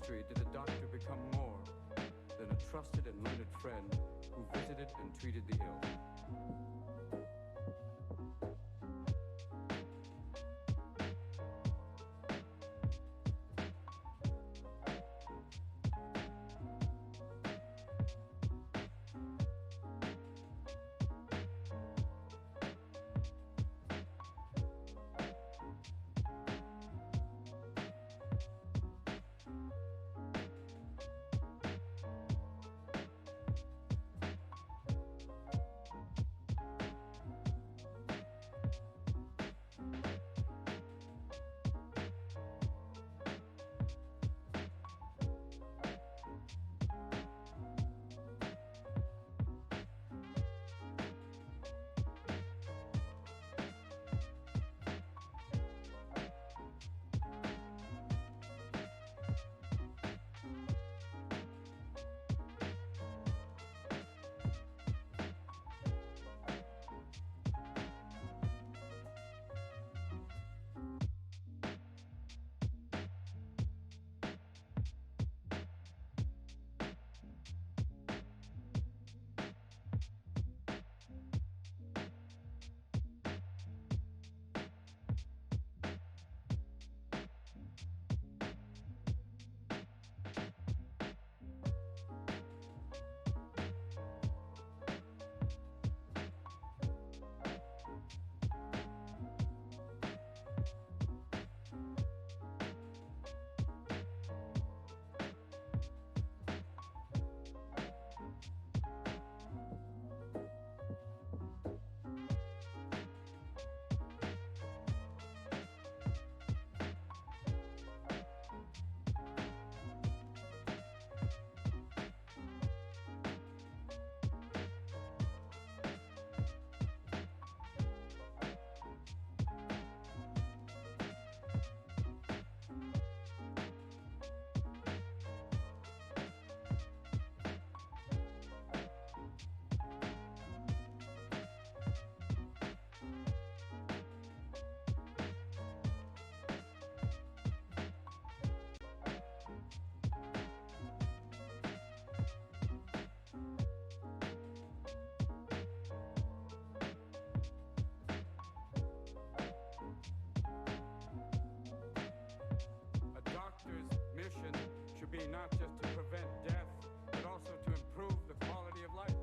history did a doctor become more than a trusted and learned friend who visited and treated the ill. Be not just to prevent death, but also to improve the quality of life.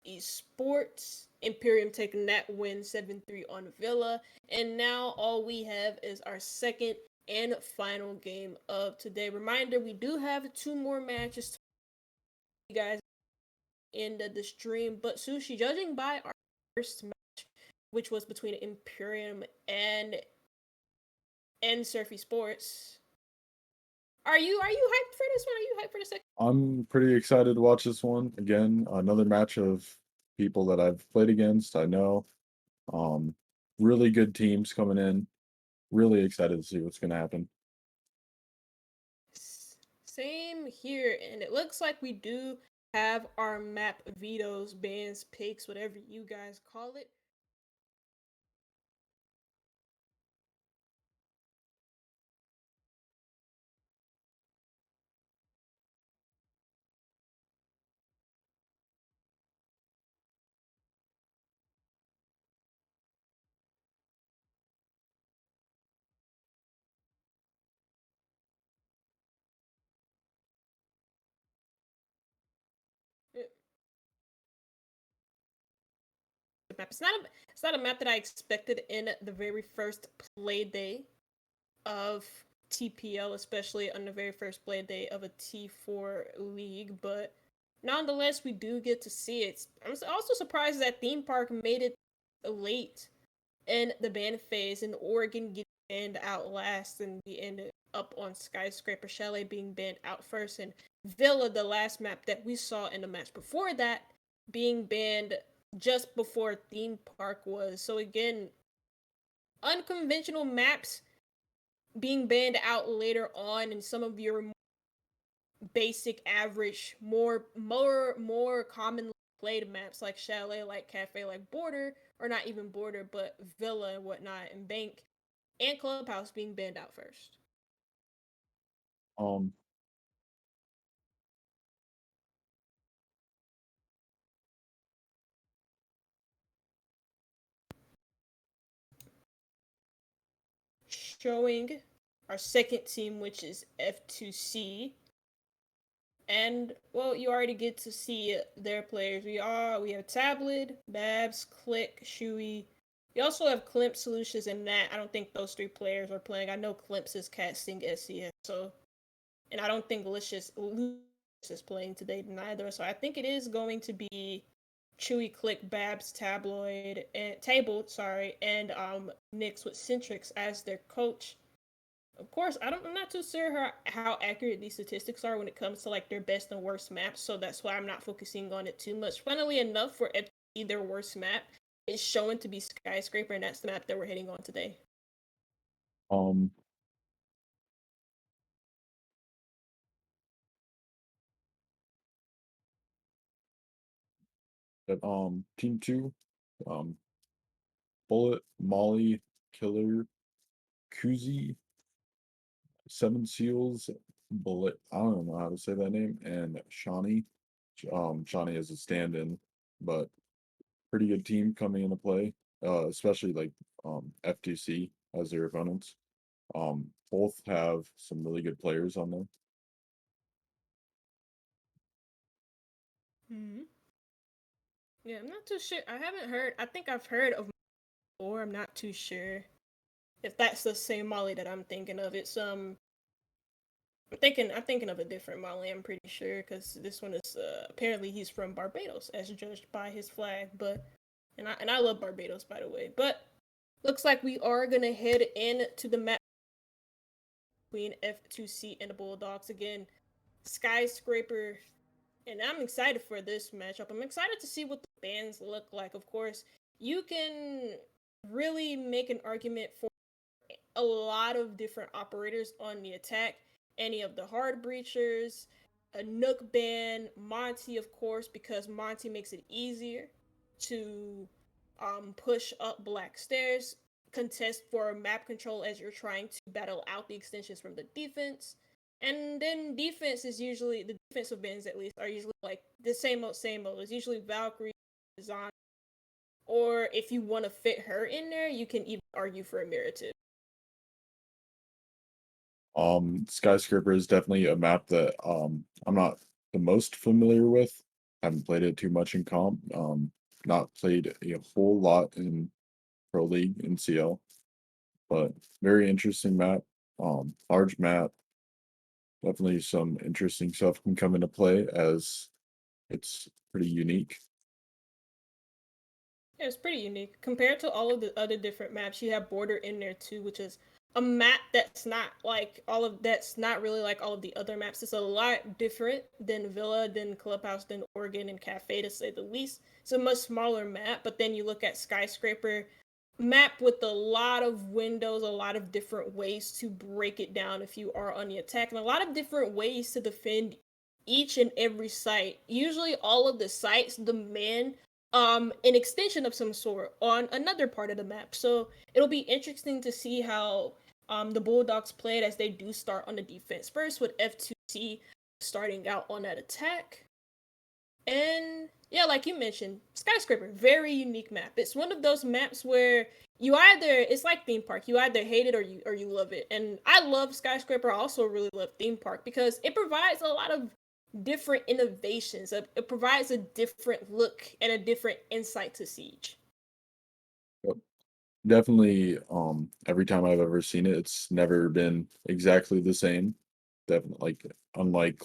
Esports. Imperium taking that win 7-3 on Villa. And now all we have is our second and final game of today. Reminder, we do have two more matches to you guys end of the stream. But Sushi, judging by our first match, which was between Imperium and Surfy Sports, are you hyped for this one? Are you hyped for the second? I'm pretty excited to watch this one. Again, another match of people that I've played against. I know. Um, really good teams coming in. Really excited to see what's going to happen. Same here, and it looks like we do have our map vetoes, bans, picks, whatever you guys call it. It's not a map that I expected in the very first play day of TPL, especially on the very first play day of a T4 league, but nonetheless, we do get to see it. I'm also surprised that Theme Park made it late in the ban phase, and Oregon getting banned out last, and we ended up on Skyscraper Chalet being banned out first, and Villa, the last map that we saw in the match before that, being banned just before theme park was. So again, unconventional maps being banned out later on, and some of your basic, average, more commonly played maps like Chalet, like Cafe, like Border, or not even Border, but Villa and whatnot, and Bank and Clubhouse being banned out first. Um, Showing our second team, which is F2C. And well, you already get to see their players. We have Tablet, Babs, Click, Shui. We also have Klimp, Solutions, and Nat. I don't think those three players are playing. I know Klimps is casting SCS, so and I don't think Lucius is playing today neither. So I think it is going to be Chewy, Click, Babs, Tabloid, and Table, sorry, and Nyx with Centrix as their coach. Of course, I'm not too sure how accurate these statistics are when it comes to like their best and worst maps, so that's why I'm not focusing on it too much. Funnily enough, for FC, their worst map is showing to be Skyscraper, and that's the map that we're hitting on today. um, Team Two, um, Bullet, Molly, Killer, Kuzi, Seven Seals, Bullet. I don't know how to say that name, and Shawnee. Shawnee is a stand-in, but pretty good team coming into play. Especially like FTC as their opponents. Both have some really good players on them. Mm-hmm. Yeah, I'm not too sure. I haven't heard. I think I've heard of before. I'm not too sure if that's the same Molly that I'm thinking of. It's I'm thinking of a different Molly. I'm pretty sure because this one is apparently he's from Barbados, as judged by his flag. But and I love Barbados, by the way. But looks like we are gonna head into the match between F2C and the BullDawgs again. Skyscraper, and I'm excited for this matchup. I'm excited to see what the bans look like. Of course, you can really make an argument for a lot of different operators on the attack. Any of the hard breachers, a Nook ban, Monty, of course, because Monty makes it easier to push up black stairs, contest for map control as you're trying to battle out the extensions from the defense. And then defense is usually the defensive bans at least are usually like the same old same old. It's usually Valkyrie, Zon, or if you want to fit her in there, you can even argue for a mirror too. Skyscraper is definitely a map that I'm not the most familiar with. Haven't played it too much in comp. Not played a whole lot in Pro League in CL, but very interesting map. Large map. Definitely some interesting stuff can come into play as it's pretty unique. Yeah, it's pretty unique compared to all of the other different maps. You have Border in there too, which is a map that's not really like all of the other maps. It's a lot different than Villa, than Clubhouse, than Oregon and Cafe to say the least. It's a much smaller map, but then you look at Skyscraper map with a lot of windows, a lot of different ways to break it down if you are on the attack, and a lot of different ways to defend each and every site. Usually all of the sites demand an extension of some sort on another part of the map. So it'll be interesting to see how the BullDawgs play it as they do start on the defense first with F2C starting out on that attack. And yeah, like you mentioned, Skyscraper, very unique map. It's one of those maps where it's like theme park. You either hate it or you love it. And I love Skyscraper. I also really love theme park because it provides a lot of different innovations. It provides a different look and a different insight to Siege. Yep. Definitely, every time I've ever seen it, it's never been exactly the same. Definitely, like unlike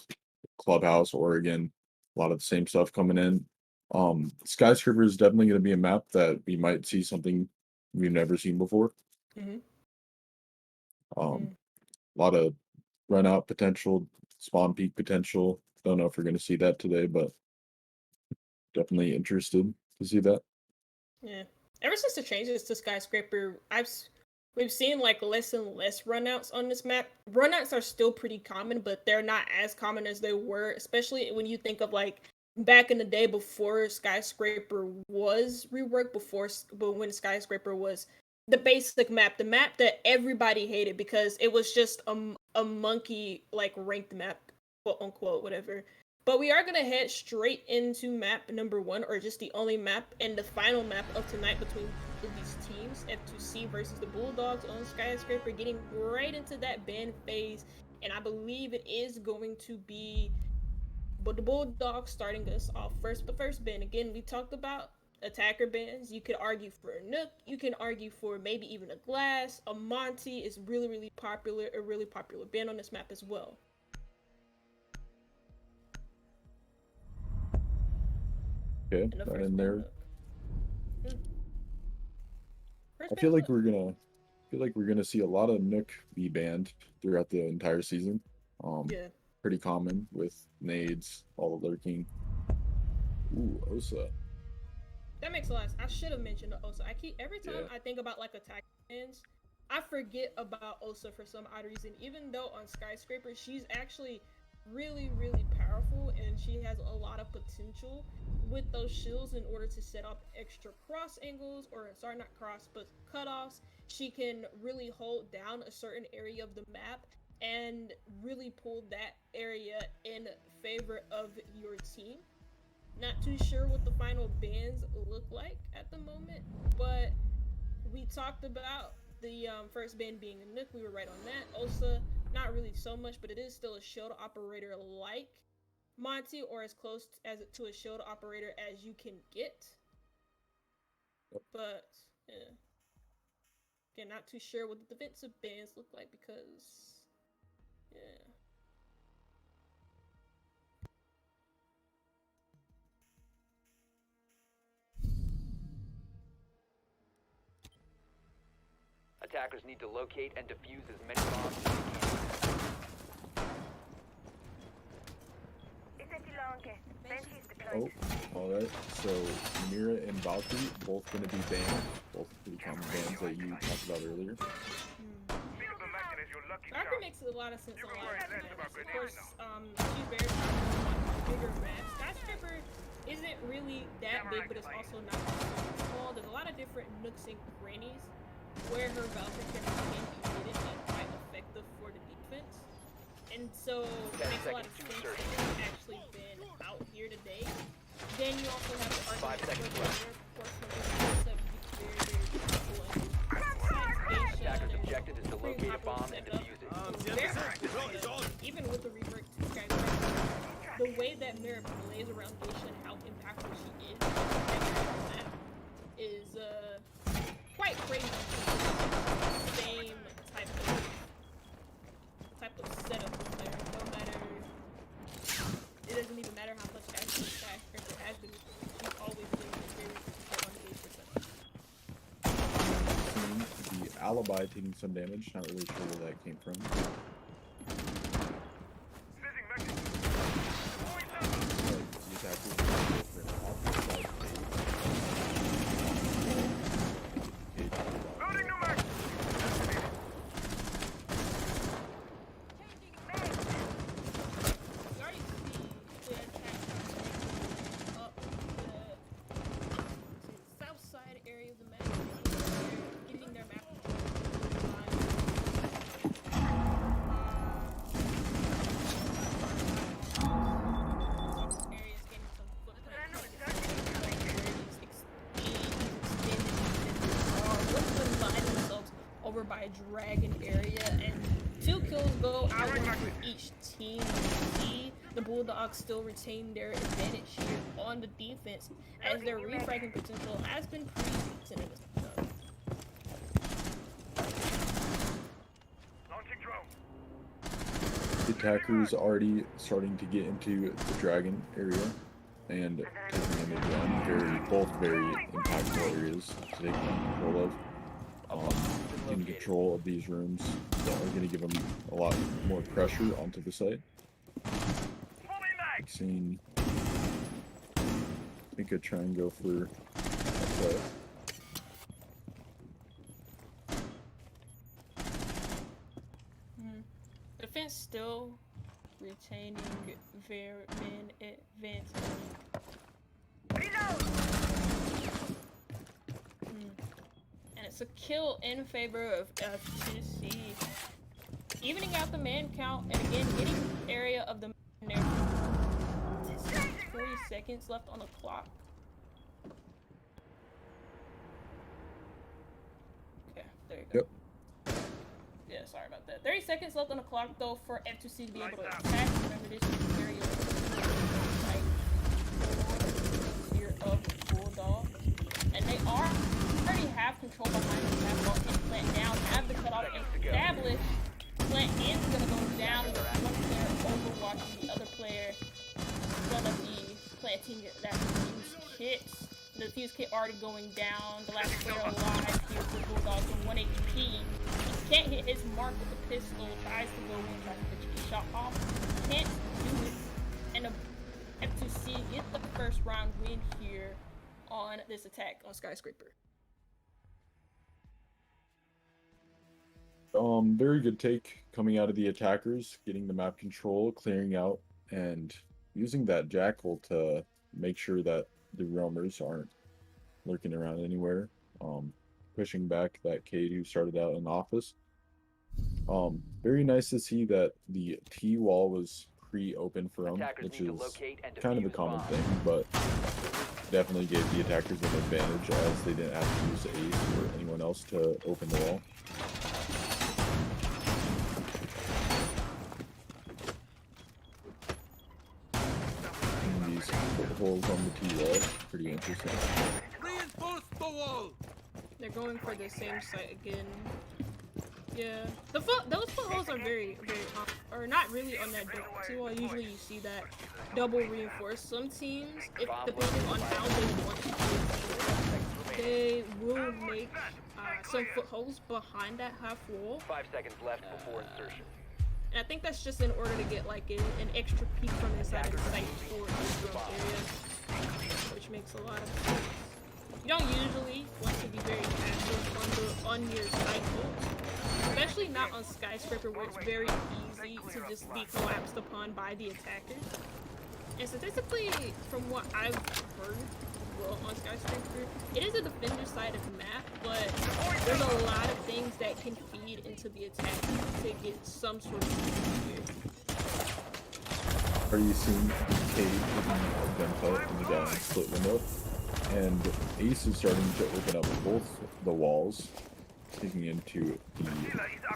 Clubhouse, Oregon, a lot of the same stuff coming in. Skyscraper is definitely going to be a map that we might see something we've never seen before. Mm-hmm. A lot of run out potential, spawn peak potential. Don't know if we're going to see that today, but definitely interested. to see that. Yeah. Ever since the changes to Skyscraper, we've seen like less and less runouts on this map. Runouts are still pretty common, but they're not as common as they were, especially when you think of like back in the day before Skyscraper was reworked, but when Skyscraper was the basic map, the map that everybody hated because it was just a monkey like ranked map, quote unquote, whatever. But we are going to head straight into map number 1, or just the only map and the final map of tonight between these teams, F2C versus the BullDawgs on Skyscraper, getting right into that ban phase. And I believe it is going to be the BullDawgs starting us off first. But first ban, again, we talked about attacker bans. You could argue for a Nook. You can argue for maybe even a Glass. A Monty is really popular, a really popular ban on this map as well. Okay, right in there. I feel like we're gonna see a lot of Nook be banned throughout the entire season. Yeah. Pretty common with nades, all the lurking. Ooh, Osa. That makes a lot of sense. I should have mentioned the Osa. Every time I think about like attack bans, I forget about Osa for some odd reason. Even though on Skyscraper she's actually really powerful and she has a lot of potential with those shields in order to set up extra cross angles, or sorry, not cross, but cutoffs. She can really hold down a certain area of the map and really pull that area in favor of your team. Not too sure what the final bans look like at the moment, but we talked about the first ban being a Nook. We were right on that. Osa, not really so much, but it is still a shield operator like Monty, or as close to a shield operator as you can get. But yeah, again, not too sure what the defensive bans look like because yeah. Attackers need to locate and defuse as many bombs as they can. Oh, alright. So Mira and Valkyrie both gonna be banned. Both pretty common bans that you talked about earlier. Valkyrie makes a lot of sense on a lot of maps. Of course, she's very on bigger maps. Skyscraper isn't really that big, but it's also not small. There's a lot of different nooks and crannies where her Valkyrie can be hidden and quite effective for the defense. And so it makes a lot of sense that she's actually been out here today. Then you also have the argument for the other portion of the very powerful. Attacker's objective is to locate a bomb and defuse it. Even with the rework to Skyscraper, the way that Mira plays around Geisha and how impactful she is quite crazy. Same type of setup there. No matter, it doesn't even matter how much Skyscraper has been. She's always been very on Geisha. The alibi taking some damage. Not really sure where that came from. By Dragon area, and 2 kills go out for each team. The BullDawgs still retain their advantage here on the defense, as their refragging potential has been pretty decent in this matchup. The attackers already starting to get into the Dragon area and taking damage on very impactful areas to take control of. In control of these rooms that are going to give them a lot more pressure onto the site. Seeing He could try and go for a play. Defense still retaining their man advantage. And it's a kill in favor of F2C. Evening out the man count, and again, getting area of the man there. 40 seconds left on the clock. Okay, there you go. Yep. Yeah, sorry about that. 30 seconds left on the clock, though, for F2C to be able to attack. Remember, this is very here of BullDawgs. And they already have control behind the map while in plant down, have the cutoff established. Plant is gonna go down with one player overwatching the other player. Gonna be planting that fuse kit. The fuse kit already going down. The last player alive here for BullDawgs on 1 HP. He can't hit his mark with the pistol. Tries to go in, tries to get the shot off. Can't do it. And F2C get the first round win here on this attack on Skyscraper. Very good take coming out of the attackers, getting the map control, clearing out, and using that jackal to make sure that the roamers aren't lurking around anywhere. Pushing back that Cade who started out in office. Very nice to see that the T wall was pre-open for him, which is kind of a common thing, but definitely gave the attackers an advantage as they didn't have to use Ace or anyone else to open the wall. These footholds on the T wall, pretty interesting. Reinforce the wall. They're going for the same site again. Yeah, those footholds are very, or not really on that double T-wall. Usually you see that double reinforced. Some teams, if depending on how they want to do it, they will make some footholds behind that half wall. 5 seconds left before insertion. And I think that's just in order to get like an extra peek from inside of the site for these drone areas, which makes a lot of sense. You don't usually want to be very passive on your cycle, especially not on Skyscraper where it's very easy to just be collapsed upon by the attackers. And statistically, from what I've heard, well, on Skyscraper, it is a defender side of the map, but there's a lot of things that can feed into the attack to get some sort of here. Are you seeing Cade taking a gunfight in the guy in the split window? And Ace is starting to open up both the walls, taking into the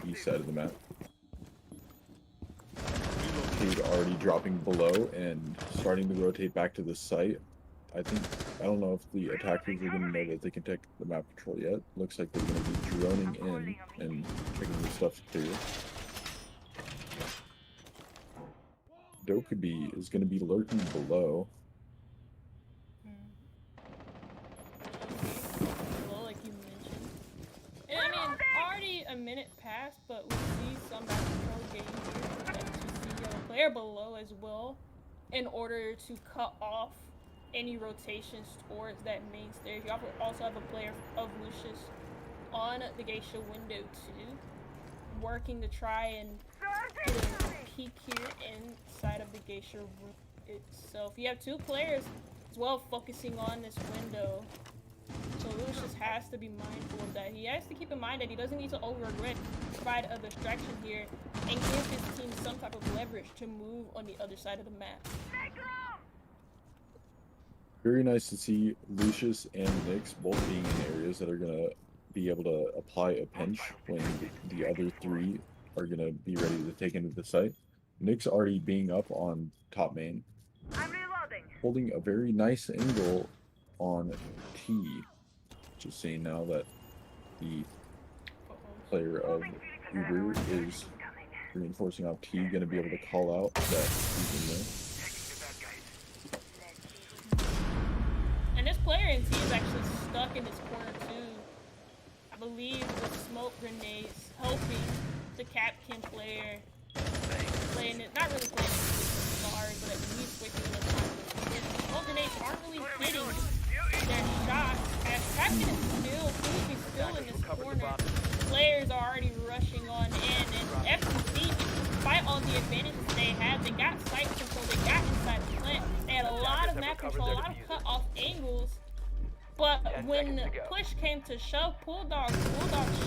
east side of the map. Cade already dropping below and starting to rotate back to the site. I don't know if the attackers are going to know that they can take the map control yet. Looks like they're going to be droning in and checking their stuff clear. Dokkaebi is going to be lurking below. Well, like you mentioned. And I mean, already a minute passed, but we see some back control gain here. And to see a player below as well in order to cut off any rotations towards that main stairs. You also have a player of Lucius on the geisha window too, working to try and get a peek here inside of the geisha room itself. You have two players as well focusing on this window, so Lucius has to be mindful of that. He has to keep in mind that he doesn't need to over-regret, provide a distraction here, and give his team some type of leverage to move on the other side of the map. Very nice to see Lucius and Nyx both being in areas that are going to be able to apply a pinch when the other three are going to be ready to take into the site. Nyx already being up on top main. I'm reloading. Holding a very nice angle on T. Just seeing now that the player of Uber is reinforcing off T, going to be able to call out that he's in there. And this player in T is actually stuck in this corner too. I believe the smoke grenades helping the Capkin player playing it, not really playing it with the stars, but at least wasting the time with and smoke grenades aren't really hitting their shots. As Captain is still in this corner, players are already rushing on in, and F2C, despite all the advantages they had, they got site control, they got inside the plant, they had a lot of map control, a lot of cut-off angles, but when push came to shove, BullDawgs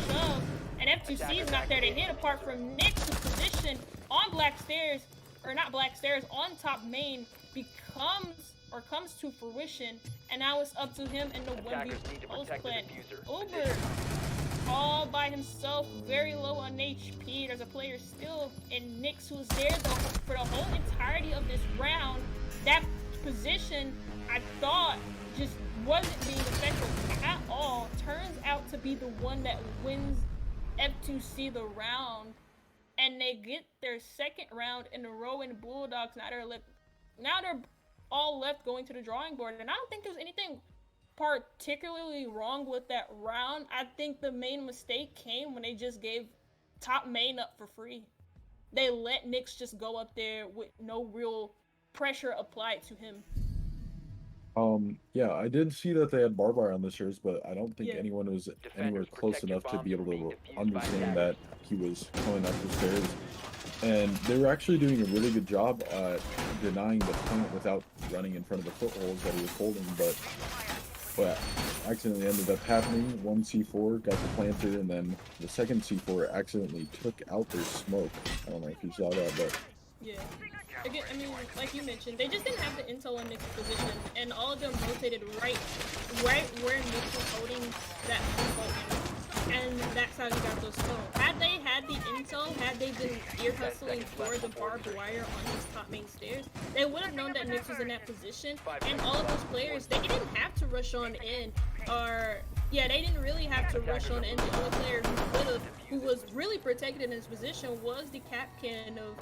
shoved, and F2C is not there to hit apart from Nick's position on Black Stairs, or not Black Stairs, on top main, comes to fruition, and now it's up to him and the 1v post plant. Uber all by himself, very low on HP. There's a player still in Nyx who's there though for the whole entirety of this round. That position I thought just wasn't being effective at all. Turns out to be the one that wins F2C the round, and they get their second round in a row in BullDawgs. Now they're all left going to the drawing board, and I don't think there's anything particularly wrong with that round. I think the main mistake came when they just gave top main up for free. They let Nyx just go up there with no real pressure applied to him. Yeah, I did see that they had Barbar on the stairs, but I don't think anyone was anywhere close enough to be able to understand that he was coming up the stairs. And they were actually doing a really good job at denying the plant without running in front of the footholds that he was holding, but accidentally ended up happening. One C4 got the planter, and then the second C4 accidentally took out their smoke. I don't know if you saw that, but yeah. Again, I mean, like you mentioned, they just didn't have the intel on Nyx's position, and all of them rotated right where Nyx was holding that foothold, and that's how he got those smokes. Had they had the intel, had they been ear hustling for the barbed wire on these top main stairs, they would have known that Nyx was in that position, and all of those players, they didn't have to rush on in, they didn't really have to rush on in. The only player who was really protected in his position was the captain of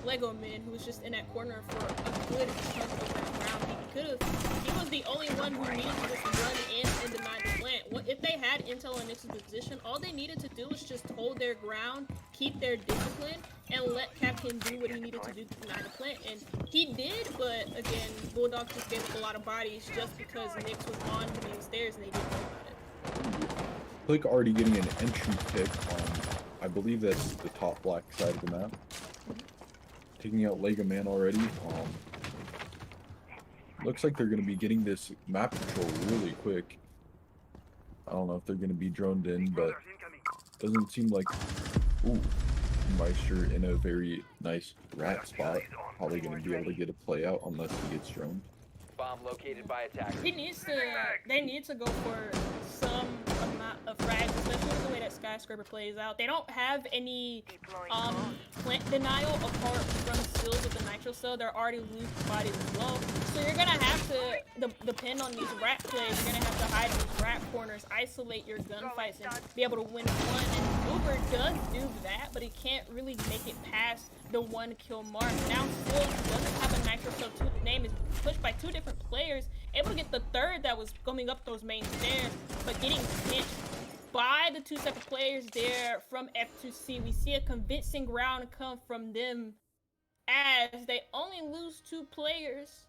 Lego Man, who was just in that corner for a good chunk of that round. He was the only one who needed to just run in and deny the plant. If they had intel on Nyx's position, all they needed to do was just hold their ground, keep their discipline, and let Captain do what he needed to do to deny the plant. And he did, but again, BullDawgs just gave up a lot of bodies just because Nyx was on the main stairs and they didn't know about it. Click already getting an entry pick on, I believe that's the top black side of the map. Taking out Lego Man already. Looks like they're going to be getting this map control really quick. I don't know if they're going to be droned in, but doesn't seem like... Ooh, Meister in a very nice rat spot. Probably going to be able to get a play out unless he gets droned. Bomb located by attackers. They need to go for some amount of frags, especially with the way that Skyscraper plays out. They don't have any plant denial apart from seals with the nitro cell. They're already loose bodies as well. So you're gonna have to depend on these rat plays. You're gonna have to hide in these rat corners, isolate your gunfights, and be able to win one. And Uber does do that, but he can't really make it past the 1 kill mark. Now still doesn't have a nitro cell to his name, is pushed by 2 different players, able to get the third that was coming up those main stairs, but getting pinched by the 2 separate players there from F2C. We see a convincing round come from them as they only lose 2 players.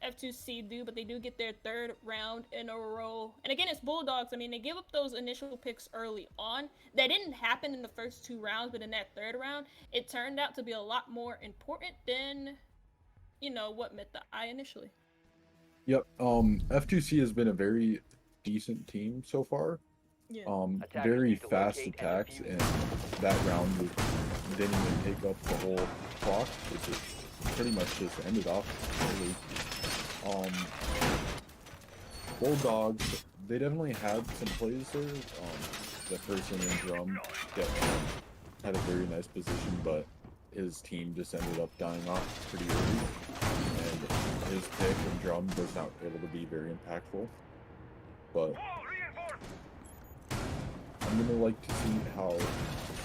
F2C do, but they do get their 3rd round in a row. And again, it's BullDawgs. I mean, they give up those initial picks early on. That didn't happen in the first 2 rounds, but in that 3rd round, it turned out to be a lot more important than, you know, what met the eye initially. Yep. F2C has been a very decent team so far. Yeah. Very fast attacks, and that round didn't even take up the whole clock. It just pretty much just ended off early. BullDawgs, they definitely had some plays there. The person in drum had a very nice position, but his team just ended up dying off pretty early, and his pick and drum was not able to be very impactful. But I'm gonna like to see how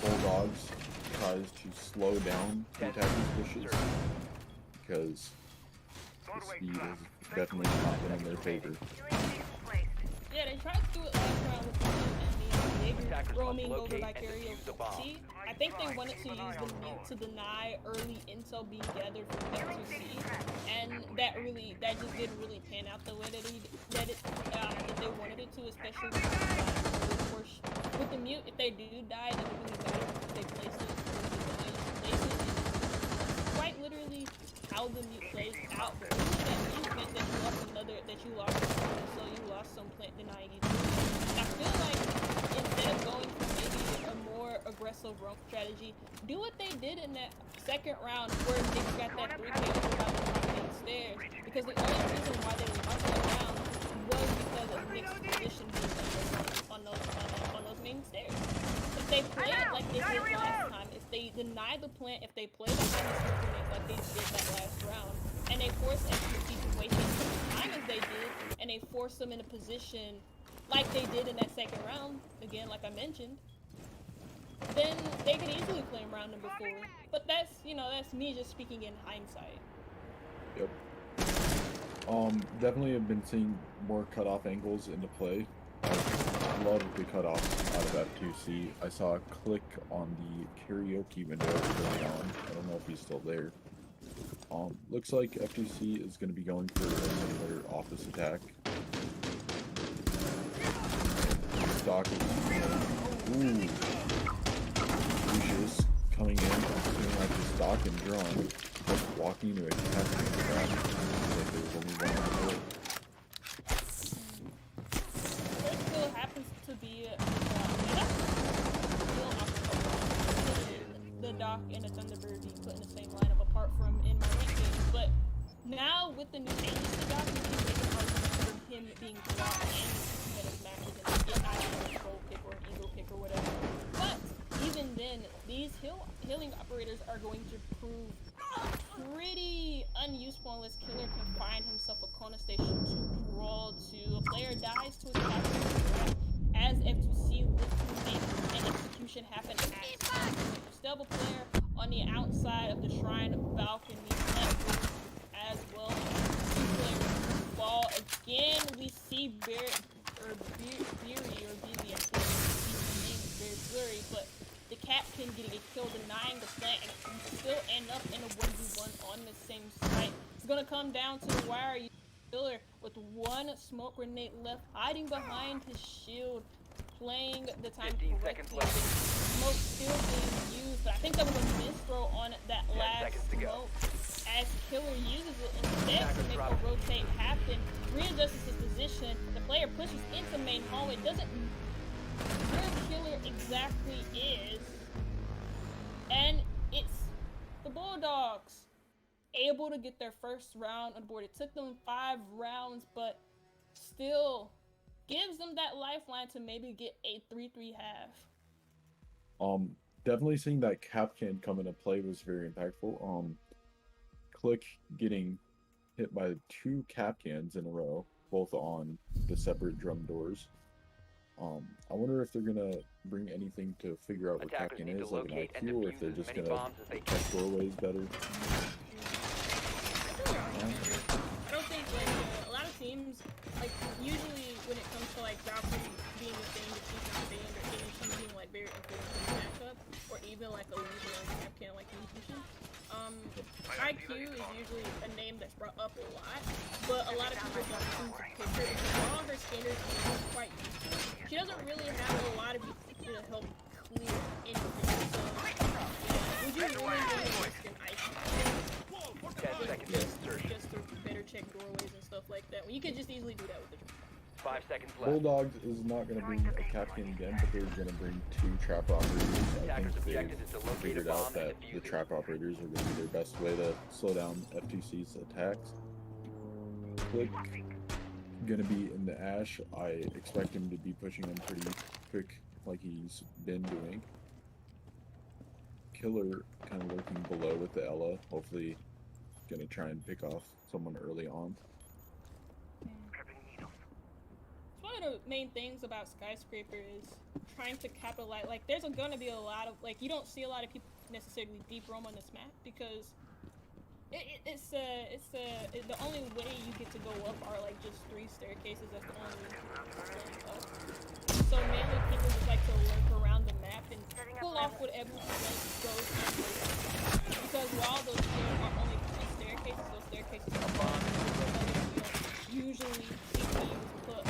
BullDawgs tries to slow down the attacking pushes, because the speed has definitely not been in their favor. Yeah, they tried to do it last round with the big Attackers must roaming over locate by and defuse the bomb. See, I think they wanted to use the mute to deny early intel being gathered from F2C, and that just didn't really pan out the way that they wanted it to, especially of course with the mute. If they do die, then it really matters if they place it or if they place it. It's quite literally how the mute plays out. But losing that mute meant that you lost so you lost some plant denying you. I feel like instead of going for maybe a more aggressive roam strategy, do what they did in that second round where Nick got that 3K without the top main stairs. Because the only reason why they lost that round was because of Nick's position being on those main stairs. If they play it like they did last time, if they deny the plant, if they play the smoke grenades like they did that last round, and they force F2C to waste as much time as they did, and they force them in a position like they did in that second round, again, like I mentioned, then they could easily play in round number 4. But that's, that's me just speaking in hindsight. Yep. Definitely have been seeing more cutoff angles into play. I love the cutoffs out of F2C. I saw a click on the karaoke window early on. I don't know if he's still there. Looks like F2C is going to be going for another office attack. Stock is, Lucius coming in, doing like the stock and drawing, just walking to a captain in the back. Like there's only one on the There still happens to be the Doc and the Thunderbird being put in the same lineup apart from in my rank games, but now with the new changes to Doc, you can make an argument for him being blocked and competitive matches and get either a control pick or an eagle pick or whatever. But even then, these healing operators are going to prove pretty unuseful unless Killer can find himself a corner station to crawl to. A player dies to his capture as F2C lifts and execution happen at you still have a player on the outside of the shrine balcony as well. Two players fall again. We see Beery or Beery, I think his name is very blurry, but the captain getting a kill, denying the plant, and still end up in a 1v1 on the same site. It's gonna come down to the wire. Killer with one smoke grenade left, hiding behind his shield, playing the time correctly. Smoke still being used, but I think that was a misthrow on that last smoke as Killer uses it instead to make the rotate happen. Readjusts his position. The player pushes into main hallway. Doesn't where Killer exactly is, and it's the BullDawgs able to get their first round on board. It took them 5 rounds, but still gives them that lifeline to maybe get a 3-3 half. Definitely seeing that Capcan come into play was very impactful. Click getting hit by 2 Capcans in a row, both on the separate drum doors. I wonder if they're gonna bring anything to figure out what Capcan is, like an IQ, or if they're just gonna check doorways better. I don't think a lot of teams, usually when it comes to Valkyrie being a thing that she's not banned or she's being very important in the matchup, or even a leader like Capcan like Musician. IQ is usually a name that's brought up a lot, but a lot of people don't seem to pick her because all her standards are quite useful. She doesn't really have a lot of utility to help clear anything, so would you really risk an IQ? Just to better check doorways and stuff like that. You could just easily do that with the 5 seconds left. BullDawgs is not going to bring a Capcan again, but they're going to bring 2 trap operators. I think they've figured out that the trap operators are going to be their best way to slow down F2C's attacks. Click going to be in the Ash. I expect him to be pushing them pretty quick like he's been doing. Killer kind of lurking below with the Ella. Hopefully going to try and pick off someone early on. One of the main things about Skyscraper is trying to capitalize. There's gonna be a lot of you don't see a lot of people necessarily deep roam on this map because it's the only way you get to go up are just 3 staircases. That's the only way you can go up. So mainly people just like to lurk around the map and pull off whatever goes on. Because while those stairs are only staircases, those staircases are fun. Usually see teams put a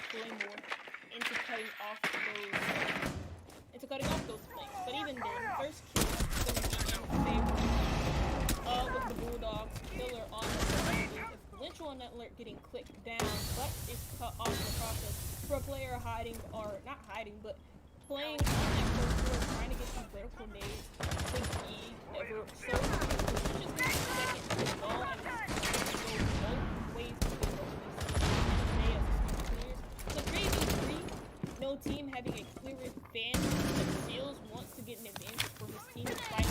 claymore into cutting off those flames. But even then, first kill is going to be in favor of the BullDawgs. Killer on the if Lynchel and Alert getting clicked down, but is cut off in the process for a player hiding, or not hiding, but playing on that first floor, trying to get these vertical nades to be ever so just second to the ball and go both ways to get those. So 3v3, no team having a clear advantage, but Seals wants to get an advantage for his team to fight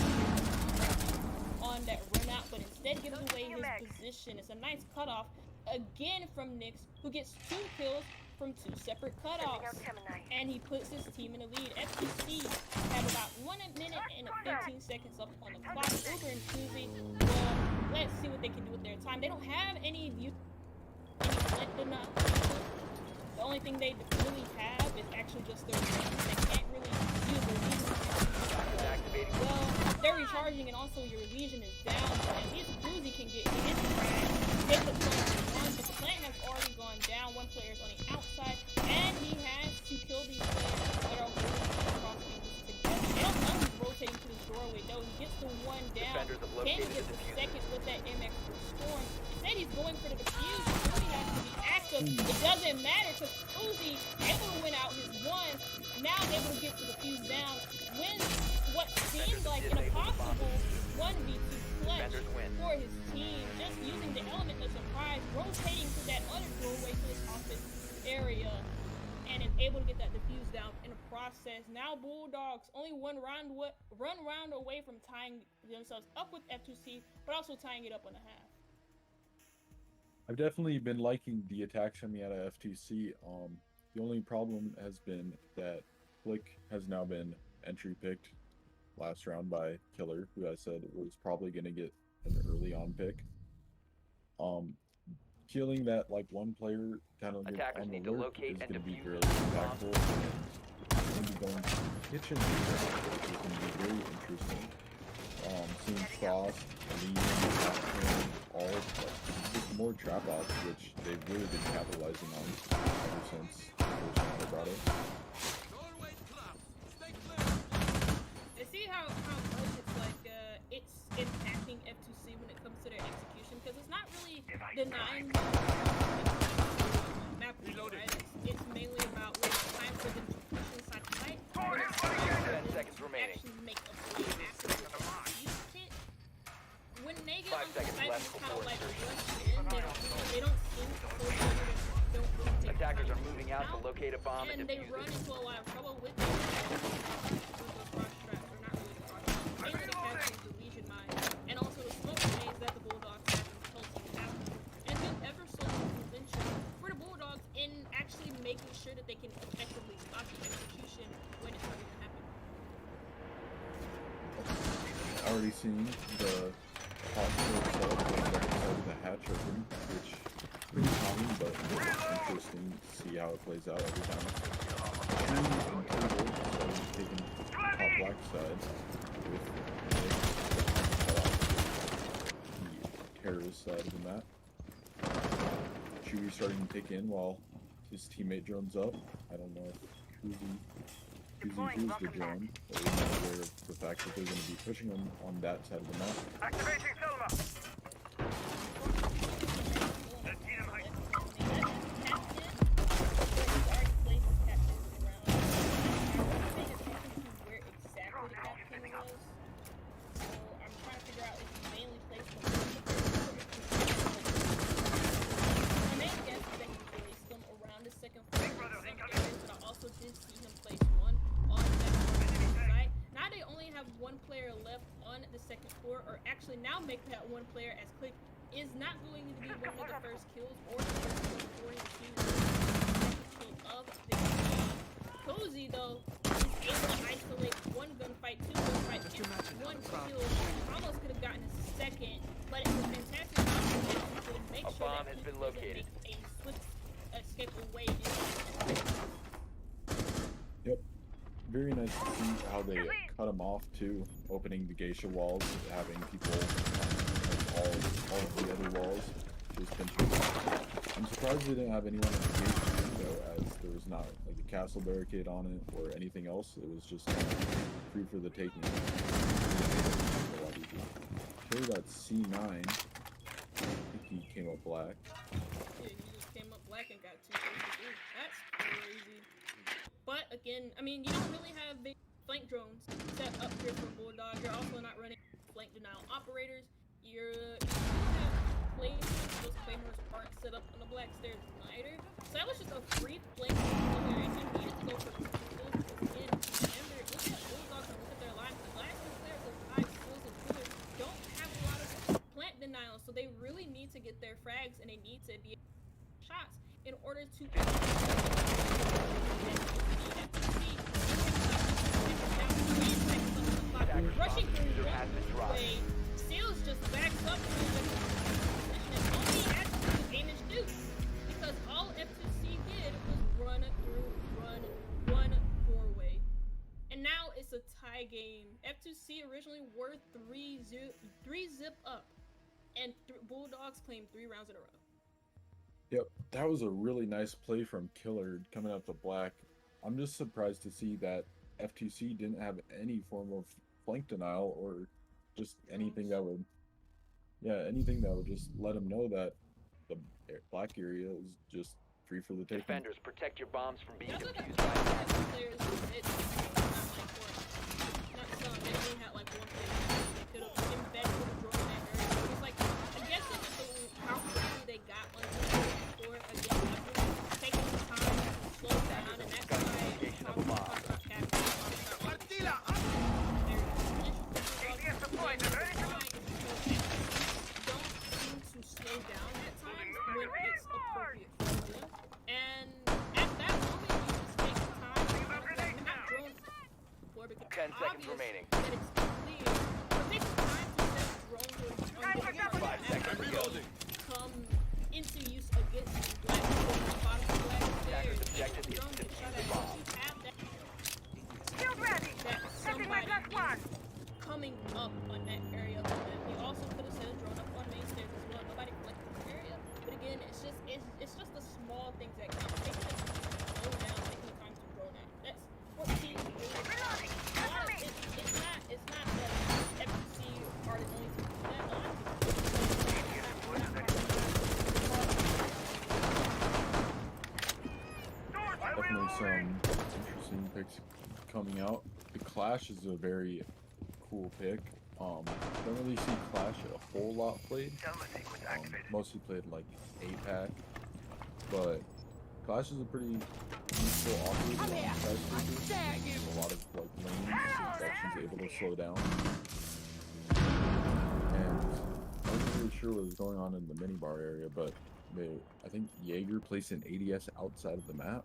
on that run out, but instead gives away his position. It's a nice cutoff again from Nyx, who gets 2 kills from 2 separate cutoffs, and he puts his team in the lead. F2C have about 1 minute and 15 seconds up on the clock. Uber and Tuesday, well, let's see what they can do with their time. They don't have any enough. The only thing they really have is actually just their weapons. They can't really use their Legion. Well, they're recharging, and also your Legion is down, but at least Tuesday can get his frag, get the plant one, but the plant has already gone down. One player is on the outside, and he has to kill these players that are holding across angles together. They don't know he's rotating to the doorway, though. He gets the one down. Can he get the second with that MX for Storm? Instead, he's going for the defuse. Uzi has to be active. It doesn't matter, because Uzi able to win out his one. Now able to get the defuse down. Wins what seems like an impossible 1v2 clutch for his team. Just using the element of surprise, rotating to that other doorway to his office area, and is able to get that defuse down in the process. Now BullDawgs only one round away from tying themselves up with F2C, but also tying it up on the half. I've definitely been liking the attacks coming out of F2C. The only problem has been that Flick has now been entry picked last round by Killer, who I said was probably going to get an early on pick. Killing that like one player kind of on the alert is going to be very impactful. Maybe going to the kitchen is going to be very interesting. Seeing Frost, Legion, all just more trap offs, which they've really been capitalizing on ever since the first time they brought it. I see how much it's like it's impacting F2C when it comes to their execution, because it's not really denying map reload, right? It's mainly about when it's time for them to push inside the fight, when it's time for them to actually make a play after the defuse kit. When they get on the side, it's kind of like rush in. They don't seem to hold on. Don't really take Attackers are moving out to locate a bomb and and they defuse run it. into a lot of trouble with those rush traps. They're not really the rush traps. Mainly the catching the Legion mine, and also the smoke grenades that the BullDawgs have been pelting after. And it's been ever so conventional for the BullDawgs in actually making sure that they can effectively stop the execution when it's starting to happen. Already seen the top floor side of the hatch open, which is pretty common, but interesting to see how it plays out every time. Two incredible, so taking top black side with the terrorist side of the map. Chewie starting to take in while his teammate drones up. I don't know if Kuzi here's the drone, but we're not aware of the fact that they're going to be pushing them on that side of the map. Activating Selma! Now make that one player as quick is not going to be one of the first kills or the first kill scoring of the game. Cozy though is able to isolate one gunfight, two gunfight, and one kill. Almost could have gotten a second, but it was fantastic to make sure that he doesn't make a escape away. Yep. Very nice to see how they cut them off too, opening the geisha walls, having people like all of the other walls just pinching. I'm surprised they didn't have anyone in the geisha window, as there was not like a castle barricade on it or anything else. It was just free for the taking. A lot easier. Carry that C9. I think he came up black. Yeah, he just came up black and got 2 kills to do. That's crazy. But again, I mean, you don't really have big flank drones set up here for BullDawgs. You're also not running flank denial operators. You have claymores. Those claymores aren't set up on the black stairs either. So that was just a free flank there, and you needed to go for kills. Again, remember, look at BullDawgs and look at their lines. The last two players with 5 kills and killers don't have a lot of plant denial, so they really need to get their frags and they need to be shots in order to rushing through one way. Seals just backs up to the position and only adds to the damage due, because all F2C did was run through one doorway. And now it's a tie game. F2C originally were 3 zip up, and BullDawgs claimed 3 rounds in a row. Yep, that was a really nice play from Killard coming out the black. I'm just surprised to see that F2C didn't have any form of flank denial or just anything that would, anything that would just let them know that the black area is just free for the taking. Defenders, protect your bombs from being That's what defused by attackers. players did. Not some. They only had like one player. They could have embedded the drone in that area. It's like, I guess it's just how quickly they got onto the floor again. After taking the time to slow down, and that's why talk about captain. Don't seem to slow down at times when it's appropriate for them. And at that moment, you just take the time to not drone before, because 10 seconds obvious remaining. that it's clear. But take the time to set drone on the 5 seconds reloading. come into use against the black on the bottom of the black stairs. Attacker's objective is Drone to gets shot defuse the at. bomb. You have that Shield ready. somebody coming up on that area of the map. You also could have set a drone up on main stairs as well. Nobody collected the area. But again, it's just the small things that count. Taking the time to slow down, taking the time to drone out. That's 14. Reloading. It's not that FTC are the only team to do that. A lot of Definitely some interesting picks coming out. The Clash is a very cool pick. Don't really see Clash a whole lot played. Mostly played like APAC, but Clash is a pretty useful operator on skyscrapers. A lot of like lanes so sections able to slow down. And I wasn't really sure what was going on in the minibar area, but I think Jaeger placed an ADS outside of the map.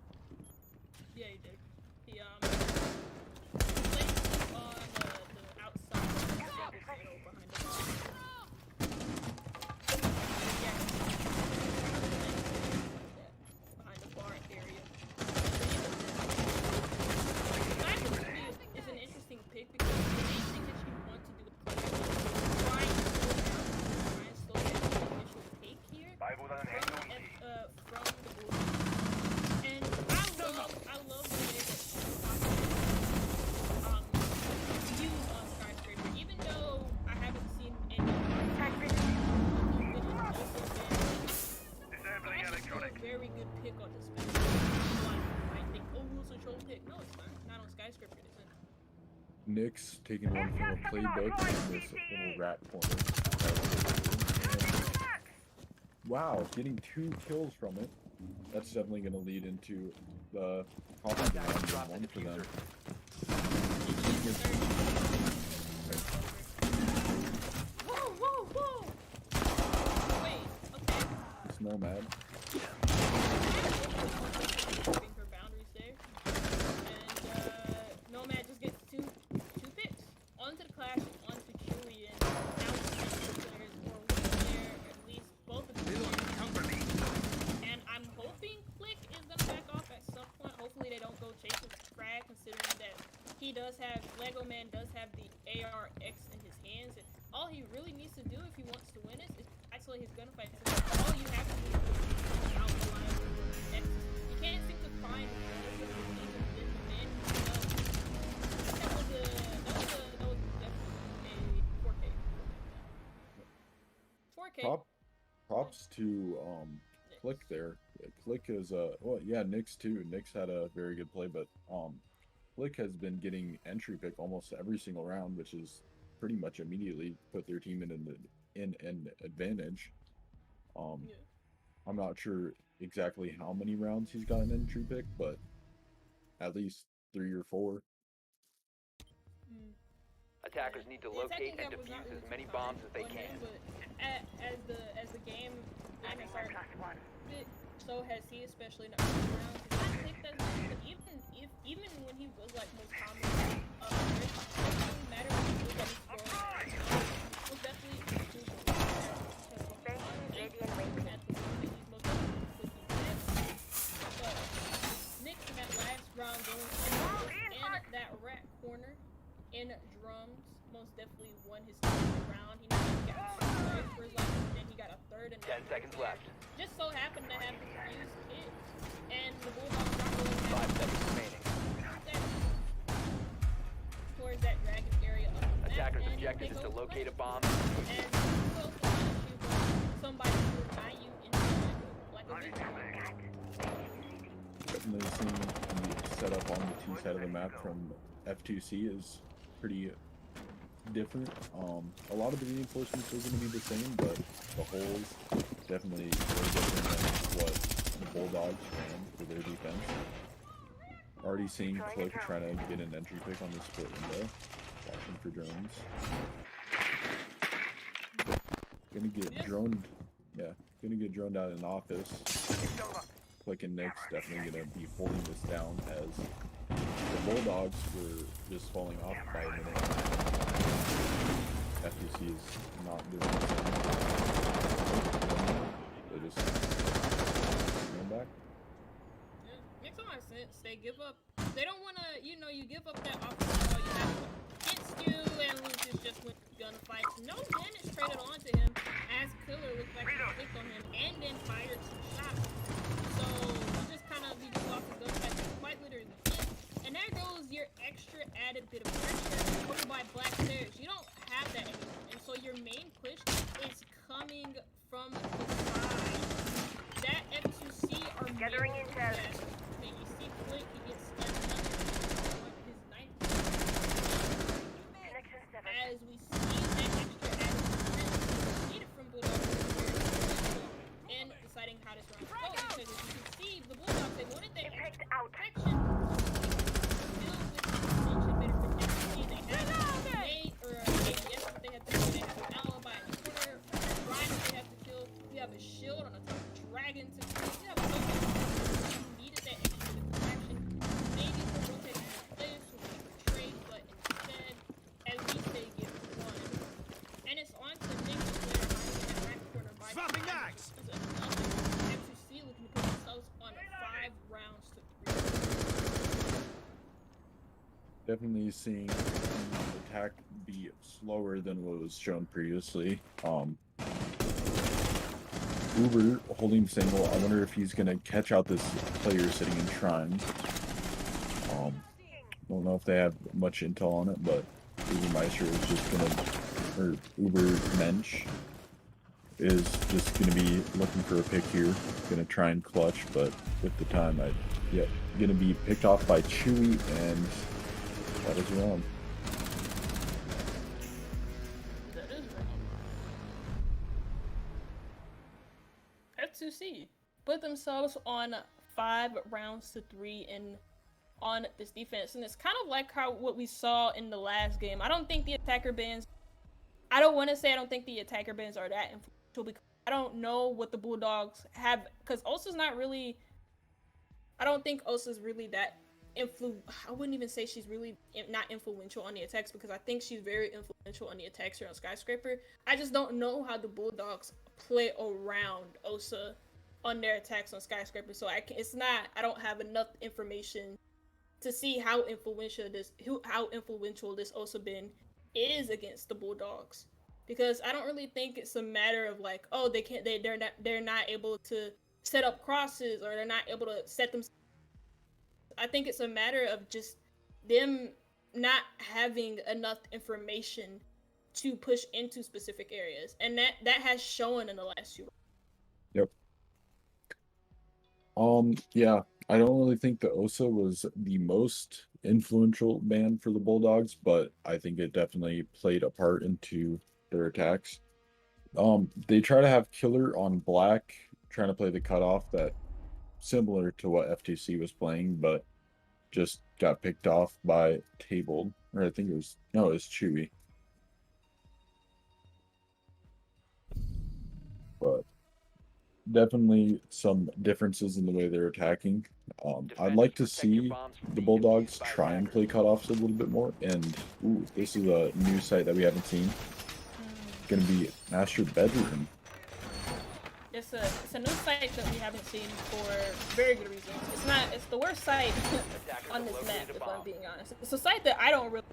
Yeah, he did. He placed on the outside of the circle panel behind the bar. Yeah. Behind the bar area. Clash is an interesting pick because the main thing that you want to do with Clash is try and slow down the initial take here from the Bull. And I love the way that use on skyscraper, even though I haven't seen any. Very good pick on this match. I think, oh, it's a troll pick. No, it's not on skyscraper. It isn't. Nyx taking one from a playbook in this little rat corner. And, wow, getting 2 kills from it. That's definitely going to lead into the confidence round one for them. Whoa, whoa, whoa! Wait, okay. It's Nomad. Keeping her boundaries there. And Nomad just gets two picks. Onto the Clash and onto Chewy, and now the players or one there, at least both of them. And I'm hoping Click Lego Man does have the ARX in his hands, and all he really needs to do if he wants to win this is isolate his gunfights. All you have to do is out the line with X. You can't seem to find the man himself. That was definitely a 4K. 4K. Props to Click there. Click is well, yeah, Nyx too. Nyx had a very good play, but Click has been getting entry pick almost every single round, which is pretty much immediately put their team in an advantage. Yeah. I'm not sure exactly how many rounds he's gotten entry pick, but at least 3 or 4. Attackers need to locate and defuse as many bombs as they can. But as the game has started, so has he, especially in the early rounds. I think that even when he was like most common, it doesn't matter what he was scoring. It was definitely crucial. But Nick in that last round going in that rat corner in drums most definitely won his second round. He got 2 thirds for his life, and then he got a third. And 10 seconds left. Just so happened to have the fused kit, and the BullDawgs not really 5 seconds remaining. Towards that dragon area of the map. Attackers' objective is to locate a bomb. And somebody will tie you into like a video. Definitely seeing the setup on the T side of the map from F2C is pretty different. A lot of the reinforcements are going to be the same, but the holes definitely very different than what the BullDawgs ran for their defense. Already seeing Click trying to get an entry pick on the split window, watching for drones. Gonna get droned, yeah, gonna get droned out in office. Click and Nyx definitely gonna be holding this down as the BullDawgs were just falling off by a minute. FTC is not doing the same. They just going back. Yeah, makes a lot of sense. They give up. They don't want to, you give up that offensive ball you have against you, and loses just with gunfights. No damage traded onto him as Killer looked like he clicked on him and then fired some shots. So he just kind of lost the gunfight quite literally. And there goes your extra added bit of pressure over by Black Stairs. You don't have that anymore. And so your main push is coming from the side. That F2C are Gathering intel. You see Click, he gets stunned on his 9th. As we see that extra added pressure needed from BullDawgs and deciding how this round goes. Because as you can see, the BullDawgs, they wanted that extra protection. Shield on a dragon to you have so much you needed that extra protection. Maybe for rotating this or for trade, but instead at least they get one. And it's on to Nick there in that right corner by Swapping mags! F2C looking to put themselves on 5 rounds to 3. Definitely seeing the attack be slower than what was shown previously. Uber holding single. I wonder if he's gonna catch out this player sitting in Shrine. Don't know if they have much intel on it, but Uber Meister is just gonna, or Uber Mensch is just gonna be looking for a pick here. Gonna try and clutch, but with the time, gonna be picked off by Chewy, and that is wrong. F2C put themselves on 5 rounds to 3 on this defense, and it's kind of like what we saw in the last game. I don't think the attacker bans. I don't want to say I don't think the attacker bans are that influential because I don't know what the BullDawgs have, because Osa's not really. I don't think Osa's really that I wouldn't even say she's really not influential on the attacks, because I think she's very influential on the attacks here on Skyscraper. I just don't know how the BullDawgs play around Osa on their attacks on Skyscraper, so I don't have enough information to see how influential this also been is against the Bulldogs, because I don't really think it's a matter of like, oh, they're not able to set up crosses, or they're not able to set them. I think it's a matter of just them not having enough information to push into specific areas, and that has shown in the last few. Yep. Yeah, I don't really think the OSA was the most influential ban for the Bulldogs, but I think it definitely played a part into their attacks. They try to have Killer on Black, trying to play the cutoff that similar to what F2C was playing, but just got picked off by Tabled, or I think it was Chewy. But definitely some differences in the way they're attacking. I'd like to see the Bulldogs try and play cutoffs a little bit more. And ooh, this is a new site that we haven't seen. Gonna be Master Bedroom. It's a new site that we haven't seen for very good reasons. It's the worst site on this map, if I'm being honest. It's a site that I don't really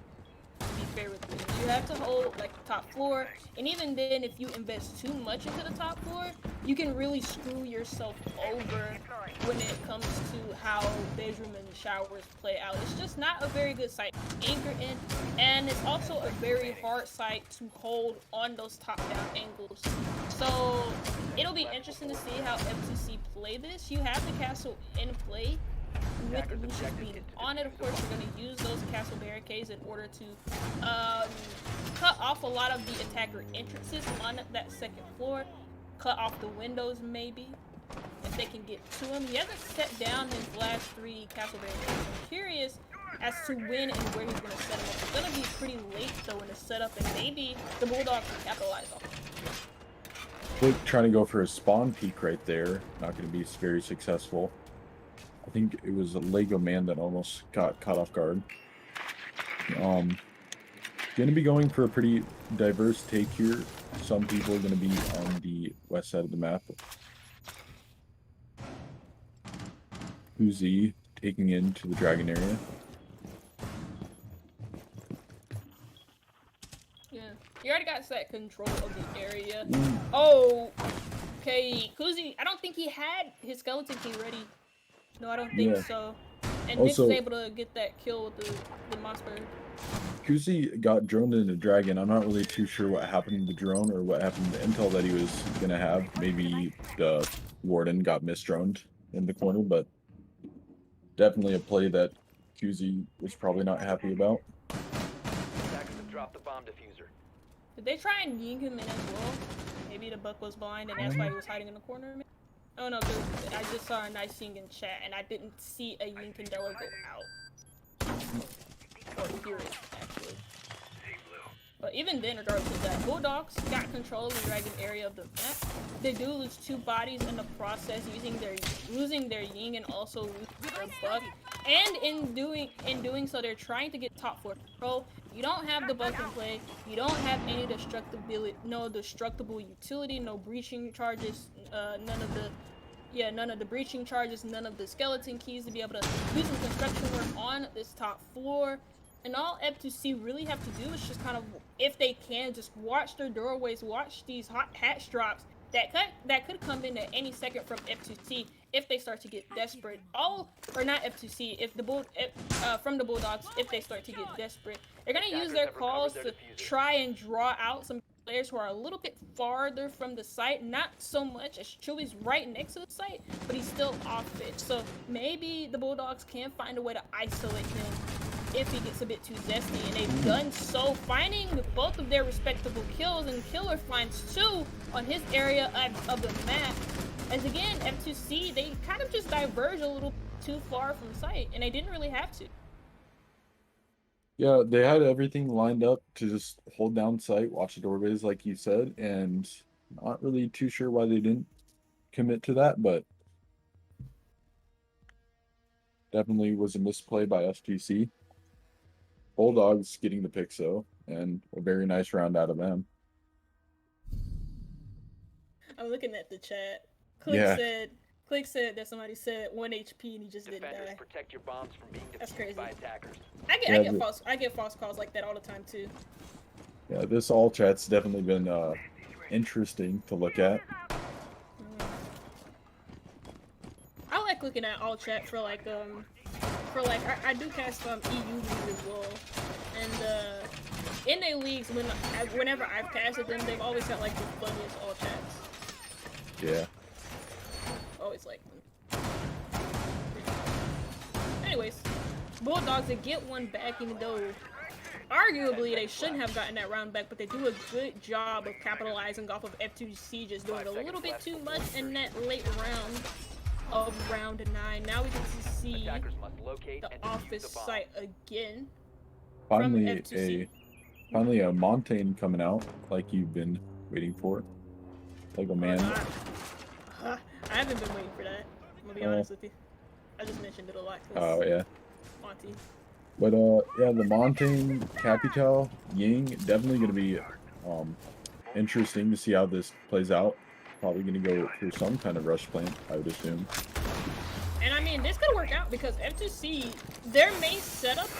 be fair with you. You have to hold like the top floor, and even then, if you invest too much into the top floor, you can really screw yourself over when it comes to how bedroom and showers play out. It's just not a very good site to anchor in, and it's also a very hard site to hold on those top-down angles. So it'll be interesting to see how F2C play this. You have the castle in play, with Lucius being on it. Of course, you're going to use those castle barricades in order to cut off a lot of the attacker entrances on that second floor, cut off the windows maybe, if they can get to him. He hasn't set down his last 3 castle barricades. I'm curious as to when and where he's going to set them up. It's going to be pretty late though in the setup, and maybe the Bulldogs can capitalize off it. Blake trying to go for a spawn peek right there. Not going to be very successful. I think it was a Lego man that almost got caught off guard. Going to be going for a pretty diverse take here. Some people are going to be on the west side of the map. Uzi taking into the dragon area. Yeah, you already got set control of the area. Oh, okay, Kuzi, I don't think he had his skeleton key ready. No, I don't think so. And Nick's was able to get that kill with the monster. Kuzi got droned into dragon. I'm not really too sure what happened to the drone or what happened to the intel that he was going to have. Maybe the warden got misdroned in the corner, but definitely a play that Kuzi was probably not happy about. Attackers have dropped the bomb diffuser. Did they try and yank him in as well? Maybe the buck was blind and that's why he was hiding in the corner? Oh no, because I just saw a nice thing in chat and I didn't see a Yinkandela go out. Or hear it, actually. But even then, regardless of that, Bulldogs got control of the dragon area of the map. They do lose 2 bodies in the process, losing their Ying and also losing their buck. And in doing so, they're trying to get top floor control. You don't have the buck in play. You don't have any destructible utility, no breaching charges, none of the breaching charges, none of the skeleton keys to be able to do some construction work on this top floor. And all F2C really have to do is just kind of, if they can, just watch their doorways, watch these hot hatch drops that could come in at any second from F2C if they start to get desperate. Or not F2C, from the Bulldogs, if they start to get desperate. They're gonna use their calls to try and draw out some players who are a little bit farther from the site, not so much as Chewy's right next to the site, but he's still off it. So maybe the Bulldogs can find a way to isolate him if he gets a bit too zesty, and they've done so, finding both of their respectable kills, and Killer finds 2 on his area of the map. As again, F2C, they kind of just diverge a little too far from sight, and they didn't really have to. Yeah, they had everything lined up to just hold down sight, watch the doorways like you said, and not really too sure why they didn't commit to that, but definitely was a misplay by F2C. Bulldogs getting the pick, so, and a very nice round out of them. I'm looking at the chat. Click said that somebody said 1 HP and he just didn't Defenders, die. protect your bombs from being That's defused crazy. by attackers. I get false calls like that all the time too. Yeah, this all chat's definitely been interesting to look at. I like looking at all chat for like I do cast EU leagues as well, and in their leagues whenever I've casted them, they've always got like the funniest all chats. Yeah. Always like them. Anyways, BullDawgs, they get one back, even though arguably they shouldn't have gotten that round back, but they do a good job of capitalizing off of F2C just doing a little bit too much in that late round of round 9. Now we get to see Attackers must locate the and defuse office the bomb. site again. Finally a Montaigne coming out like you've been waiting for. Like a man. I haven't been waiting for that. I'm gonna be honest with you. I just mentioned it a lot. Oh yeah. Monty. But yeah, the Montaigne Capital Ying definitely gonna be interesting to see how this plays out. Probably gonna go through some kind of rush plant, I would assume. And I mean, this could work out because F2C, their main setup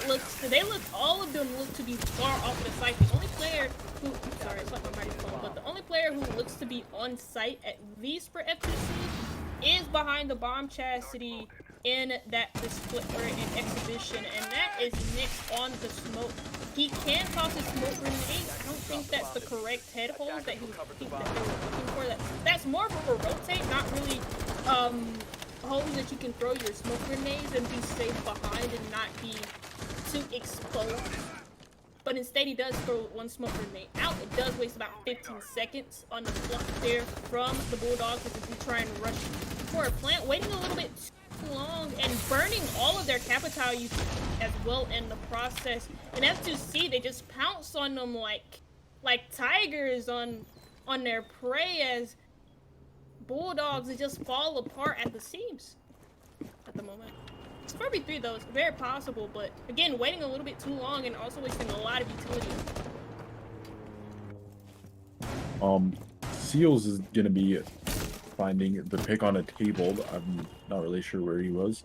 all of them look to be far off the site. The only player who, sorry, it's like my microphone, but the only player who looks to be on site, at least for F2C, is behind the bomb chastity in that display or in exhibition, and that is Nick on the smoke. He can toss his smoke grenade. I don't think that's the correct head hold that they were looking for. That's more of a rotate, not really holes that you can throw your smoke grenades and be safe behind and not be too exposed. But instead he does throw one smoke grenade out. It does waste about 15 seconds on the clock there from the BullDawgs if you try and rush for a plant, waiting a little bit too long and burning all of their capital use as well in the process. And F2C, they just pounce on them like tigers on their prey, as BullDawgs, they just fall apart at the seams at the moment. It's 4v3 though, it's very possible, but again, waiting a little bit too long and also wasting a lot of utility. Seals is gonna be finding the pick on a table. I'm not really sure where he was,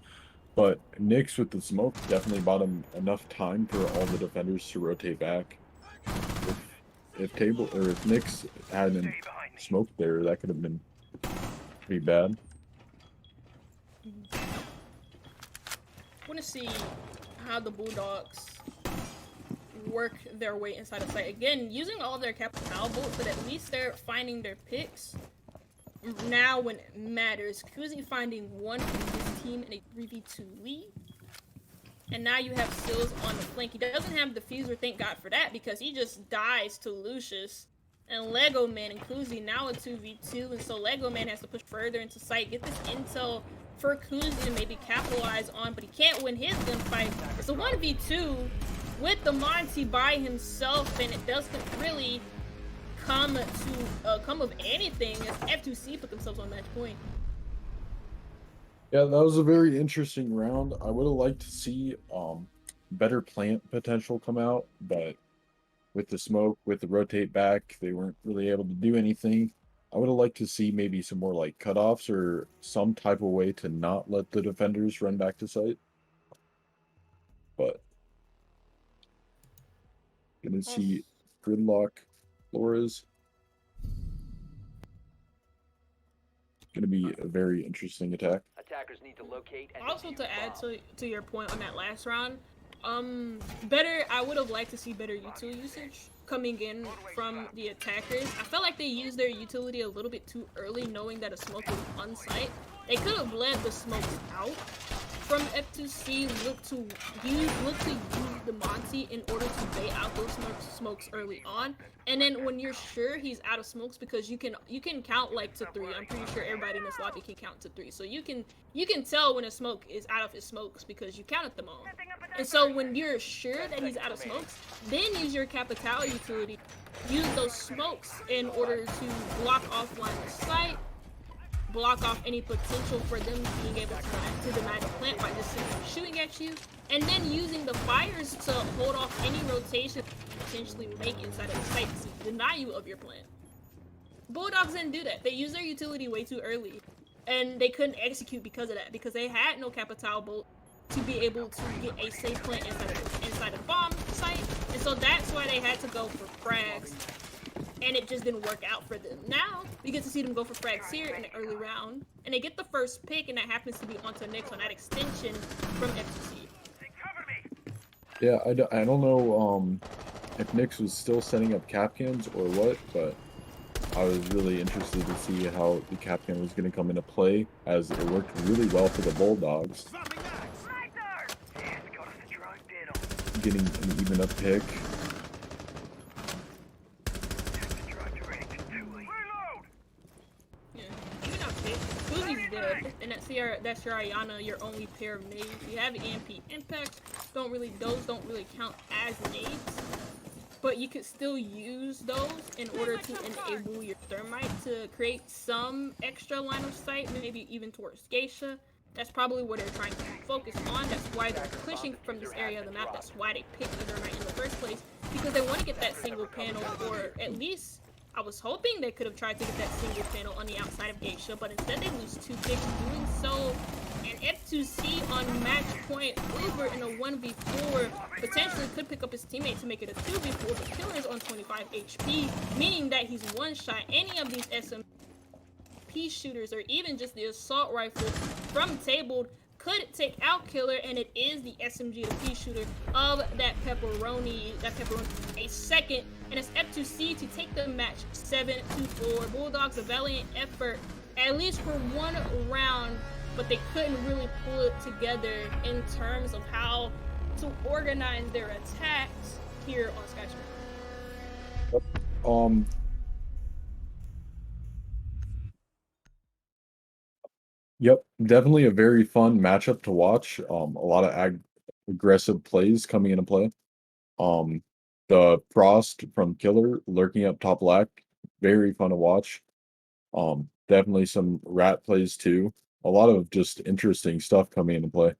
but Nyx with the smoke definitely bought him enough time for all the defenders to rotate back. If Nyx hadn't smoked there, that could have been pretty bad. I want to see how the BullDawgs work their way inside the site. Again, using all their capital bolts, but at least they're finding their picks now when it matters. Kuzi finding one from his team in a 3v2 lead. And now you have Sills on the flank. He doesn't have Diffuser, thank God for that, because he just dies to Lucius. And Lego Man and Kuzi now a 2v2, and so Lego Man has to push further into sight, get this intel for Kuzi to maybe capitalize on, but he can't win his gunfight. It's a 1v2 with the Monty by himself, and it doesn't really come of anything as F2C put themselves on match point. Yeah, that was a very interesting round. I would have liked to see better plant potential come out, but with the smoke, with the rotate back, they weren't really able to do anything. I would have liked to see maybe some more like cutoffs or some type of way to not let the defenders run back to site. But gonna see Gridlock Flores. Gonna be a very interesting attack. Attackers need to locate and Also, defuse to add bomb. to your point on that last round, I would have liked to see better utility usage coming in from the attackers. I felt like they used their utility a little bit too early, knowing that a smoke was on site. They could have led the smokes out from F2C, look to use the Monty in order to bait out those smokes early on. And then when you're sure he's out of smokes, because you can count like to 3. I'm pretty sure everybody in this lobby can count to 3. So you can tell when a smoke is out of his smokes because you counted them all. And so when you're sure that he's out of smokes, then use your capital utility. Use those smokes in order to block off line of sight, block off any potential for them being able to deny the plant by just simply shooting at you, and then using the fires to hold off any rotation potentially make inside of the site to deny you of your plant. BullDawgs didn't do that. They used their utility way too early. and they couldn't execute because of that, because they had no Capital bolt to be able to get a safe plant inside of the bomb site, and so that's why they had to go for frags, and it just didn't work out for them. Now we get to see them go for frags here in the early round, and they get the first pick, and that happens to be onto Nyx on that extension from F2C. Yeah, I don't know if Nyx was still setting up Capcans or what, but I was really interested to see how the Capcan was going to come into play, as it worked really well for the BullDawgs. Getting an even up pick. Yeah, even up pick. Fuzi's dead, and that's your Ayana, your only pair of nades. You have EMP Impact. Those don't really count as nades, but you could still use those in order to enable your Thermite to create some extra line of sight, maybe even towards Geisha. That's probably what they're trying to focus on. That's why they're pushing from this area of the map. That's why they picked the Thermite in the first place, because they want to get that single panel, or at least I was hoping they could have tried to get that single panel on the outside of Geisha, but instead they lose 2 picks doing so. And F2C on match point over in a 1v4 potentially could pick up his teammate to make it a 2v4, but Killer's on 25 HP, meaning that he's one-shot any of these SMP shooters, or even just the assault rifle from Tabled, could take out Killer, and it is the SMG, the pea shooter of that pepperoni, a second, and it's F2C to take the match 7-4. BullDawgs, a valiant effort, at least for one round, but they couldn't really pull it together in terms of how to organize their attacks here on Skyscraper. Yep, definitely a very fun matchup to watch. A lot of aggressive plays coming into play. The Frost from Killer lurking up top left, very fun to watch. Definitely some rat plays too. A lot of just interesting stuff coming into play.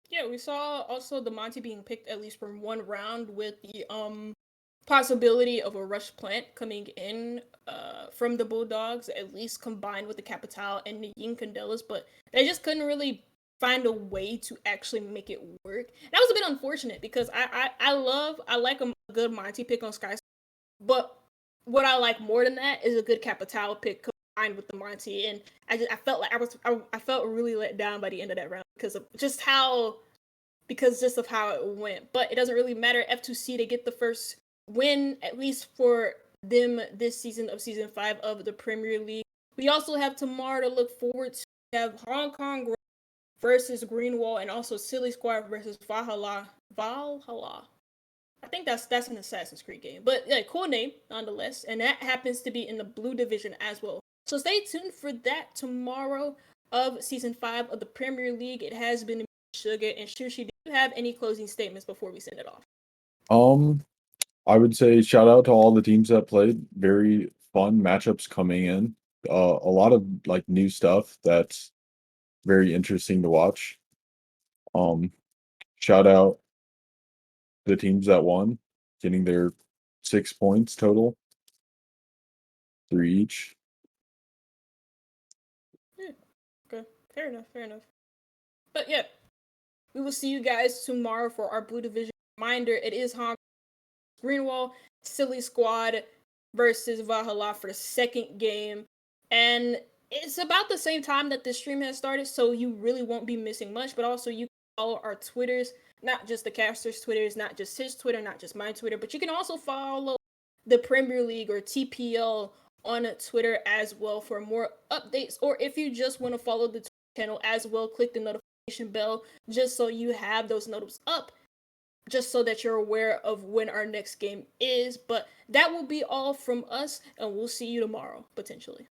Yeah, we saw also the Monty being picked at least from one round, with the possibility of a rush plant coming in from the BullDawgs, at least combined with the Capital and the Yin Candelas, but they just couldn't really find a way to actually make it work. That was a bit unfortunate, because I like a good Monty pick on Sky, but what I like more than that is a good Capital pick combined with the Monty, and I felt like I felt really let down by the end of that round because of just how it went. But it doesn't really matter. F2C, they get the first win, at least for them this season of Season 5 of the Premier League. We also have tomorrow to look forward to. We have Hong Kong versus Greenwall, and also Silly Squad versus Valhalla. I think that's an Assassin's Creed game, but yeah, cool name nonetheless, and that happens to be in the blue division as well. So stay tuned for that tomorrow of Season 5 of the Premier League. It has been Sugar and Shushi. Do you have any closing statements before we send it off? I would say shout out to all the teams that played. Very fun matchups coming in. A lot of like new stuff that's very interesting to watch. Shout out the teams that won, getting their 6 points total, 3 each. Yeah. Okay. Fair enough. But yeah, we will see you guys tomorrow for our blue division. Reminder: it is Hong Kong, Greenwall, Silly Squad versus Valhalla for the second game, and it's about the same time that this stream has started, so you really won't be missing much. But also, you can follow our Twitters, not just the caster's Twitters, not just his Twitter, not just my Twitter, but you can also follow the Premier League or TPL on Twitter as well for more updates. Or if you just want to follow the channel as well, click the notification bell just so you have those notifications up, just so that you're aware of when our next game is. But that will be all from us, and we'll see you tomorrow, potentially.